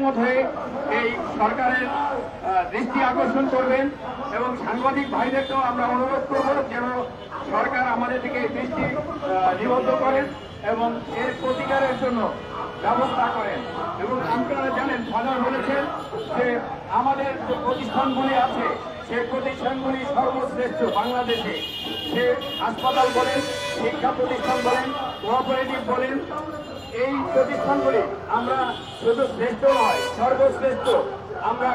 একমত হয়ে এই সরকারের দৃষ্টি আকর্ষণ করবেন এবং সাংবাদিক ভাইদেরকেও আমরা অনুরোধ করব যেন সরকার আমাদের দিকে দৃষ্টি নিবদ্ধ করেন এবং এর প্রতিকারের জন্য ব্যবস্থা করেন। এবং আপনারা জানেন, ফাদার বলেছেন যে আমাদের যে প্রতিষ্ঠানগুলি আছে সেই প্রতিষ্ঠানগুলি সর্বশ্রেষ্ঠ বাংলাদেশে। সে হাসপাতাল বলেন, শিক্ষা প্রতিষ্ঠান বলেন, কোঅপারেটিভ বলেন, এই প্রতিষ্ঠানগুলি আমরা শুধু শ্রেষ্ঠ নয়, সর্বশ্রেষ্ঠ। আমরা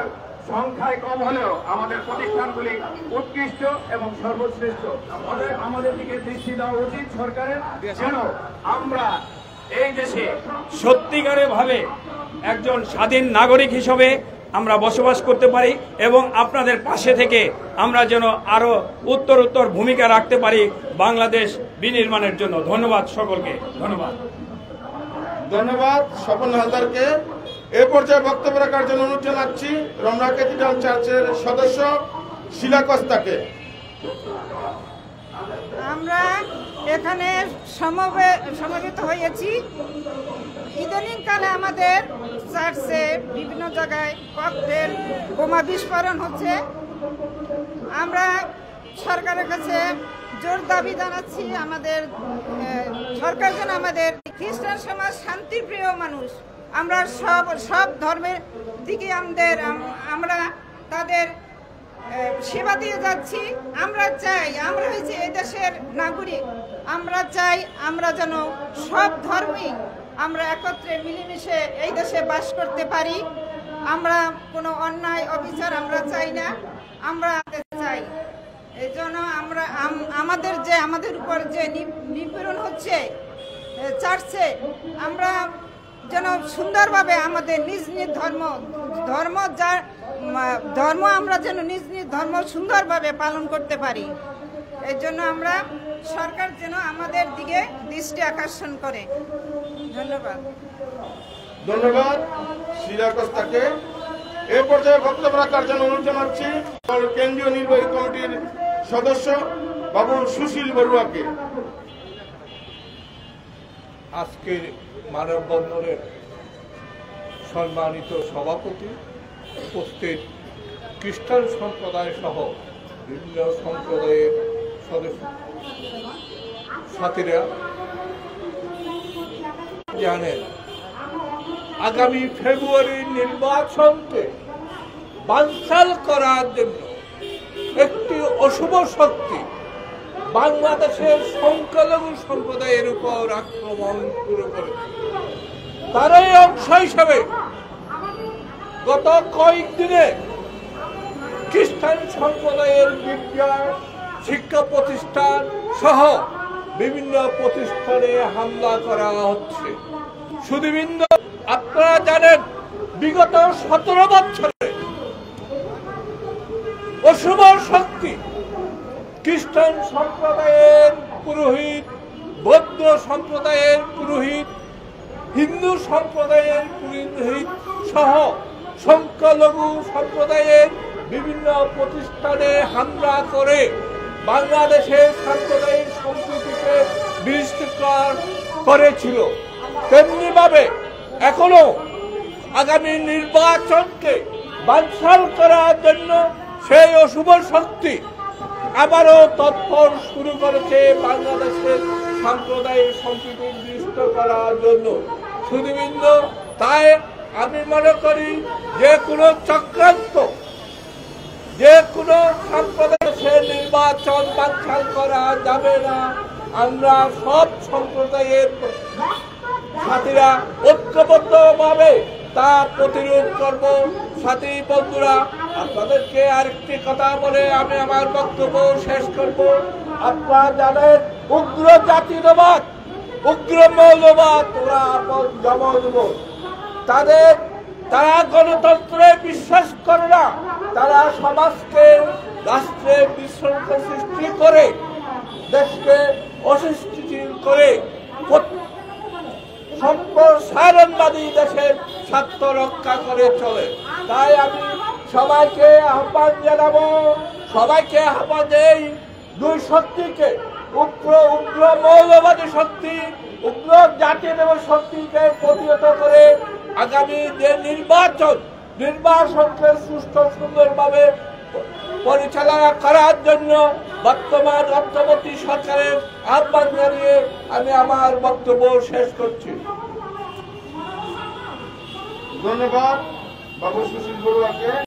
সংখ্যায় কম হলেও আমাদের প্রতিষ্ঠানগুলি উৎকৃষ্ট এবং সর্বশ্রেষ্ঠ। অতএব আমাদের দিকে দৃষ্টি দেওয়া উচিত সরকারের, যেন আমরা এই দেশে সত্যিকারে ভাবে একজন স্বাধীন নাগরিক হিসেবে আমরা বসবাস করতে পারি এবং আপনাদের পাশে থেকে আমরা যেন আরো উত্তরোত্তর ভূমিকা রাখতে পারি বাংলাদেশ বিনির্মাণের জন্য। ধন্যবাদ সকলকে। ধন্যবাদ স্বপন হালদারকে। এ পর্যায়ে বক্তব্য রাখার জন্য অনুরোধ জানাচ্ছি রমনা ক্যাথিড্রাল চার্চের সদস্য শিলা কস্তাকে। আমরা এখানে সমবেত হয়েছি। ইদানিংকালে আমাদের চার্চে বিভিন্ন জায়গায় ককটেল বোমা বিস্ফোরণ হচ্ছে। আমরা সরকারের কাছে জোর দাবি জানাচ্ছি, আমাদের সরকার যেন আমাদের খ্রিস্টান সমাজ শান্তিপ্রিয় মানুষ, আমরা সব ধর্মের দিকে আমরা তাদের সেবা দিয়ে যাচ্ছি। আমরা চাই, আমরা হয়েছি এই দেশের নাগরিক, আমরা চাই আমরা যেন সব ধর্মই আমরা একত্রে মিলেমিশে এই দেশে বাস করতে পারি। আমরা কোনো অন্যায় অবিচার আমরা চাই না, আমরা চাই। এই জন্য আমরা আমাদের উপর যে নিপীড়ন হচ্ছে চার্চে, আমরা যেন সুন্দরভাবে আমাদের নিজ নিজ ধর্ম আমরা যেন নিজ নিজ ধর্ম সুন্দরভাবে পালন করতে পারি। এই জন্য আমরা সরকার যেন আমাদের দিকে দৃষ্টি আকর্ষণ করে। ধন্যবাদ শিলা কস্তাকে। এ পর্যায়ে বক্তব্য রাখার জন্য অনুরোধ জানাচ্ছি কেন্দ্রীয় নির্বাহী কমিটির সদস্য বাবু সুশীল বড়ুয়াকে। আজকের মানববন্ধনের সম্মানিত সভাপতি, উপস্থিত খ্রিস্টান সম্প্রদায় সহ বিভিন্ন সম্প্রদায়ের সদস্য সাথীরা জানেন, আগামী ফেব্রুয়ারির নির্বাচনকে বানচাল করার জন্য একটি অশুভ শক্তি বাংলাদেশের সংখ্যালঘু সম্প্রদায়ের উপর আক্রমণ শুরু করেছে। তারই অংশ হিসেবে গত কয়েকদিনে খ্রিস্টান সম্প্রদায়ের বিদ্যালয়, শিক্ষা প্রতিষ্ঠান সহ বিভিন্ন প্রতিষ্ঠানে হামলা করা হচ্ছে। সুধীবৃন্দ, আপনারা জানেন, বিগত 17 বছরে অশুভ শক্তি খ্রিস্টান সম্প্রদায়ের পুরোহিত, বৌদ্ধ সম্প্রদায়ের পুরোহিত, হিন্দু সম্প্রদায়ের পুরোহিত সহ সংখ্যালঘু সম্প্রদায়ের বিভিন্ন প্রতিষ্ঠানে হামলা করে বাংলাদেশের সাম্প্রদায়িক সম্প্রীতিকে বিনষ্ট করেছিল। তেমনিভাবে এখনো আগামী নির্বাচনকে বানচাল করার জন্য সেই অশুভ শক্তি আবারও তৎপর শুরু করেছে বাংলাদেশের সাম্প্রদায়িক সম্প্রীতি বিনষ্ট করার জন্য। সুধীবৃন্দ, তাই আমি মনে করি যে কোনো চক্রান্ত, যে কোনো সম্প্রদায়ের নির্বাচন বানচাল করা যাবে না। আমরা সব সম্প্রদায়ের সাথীরা ঐক্যবদ্ধভাবে তা প্রতিরোধ করব। সাথী বন্ধুরা, আপনাদেরকে আরেকটি কথা বলে আমি আমার বক্তব্য শেষ করব। আপনারা জানেন, উগ্র জাতীয়তাবাদ, উগ্র মৌলবাদ, ওরা জমজবোধ, তারা গণতন্ত্রে বিশ্বাস করে না। তারা সমাজকে, রাষ্ট্রে বিশৃঙ্খলা সৃষ্টি করে, দেশকে অস্থিতিশীল করে সম্প্রসারণবাদী দেশের স্বার্থ রক্ষা করে চলে। তাই আমি সবাইকে আহ্বান জানাবো, এই দুই শক্তিকে, উগ্র মৌলবাদী শক্তি, উগ্র জাতীয়তাবাদী শক্তিকে প্রতিহত করে আগামী যে নির্বাচনকে সুষ্ঠু সুন্দরভাবে পরিচালনা করার জন্য বর্তমান অন্তর্বর্তী সরকারের আহ্বান জানিয়ে আমি আমার বক্তব্য শেষ করছি। ধন্যবাদ বাবু সুশীল বড়ুয়াকে।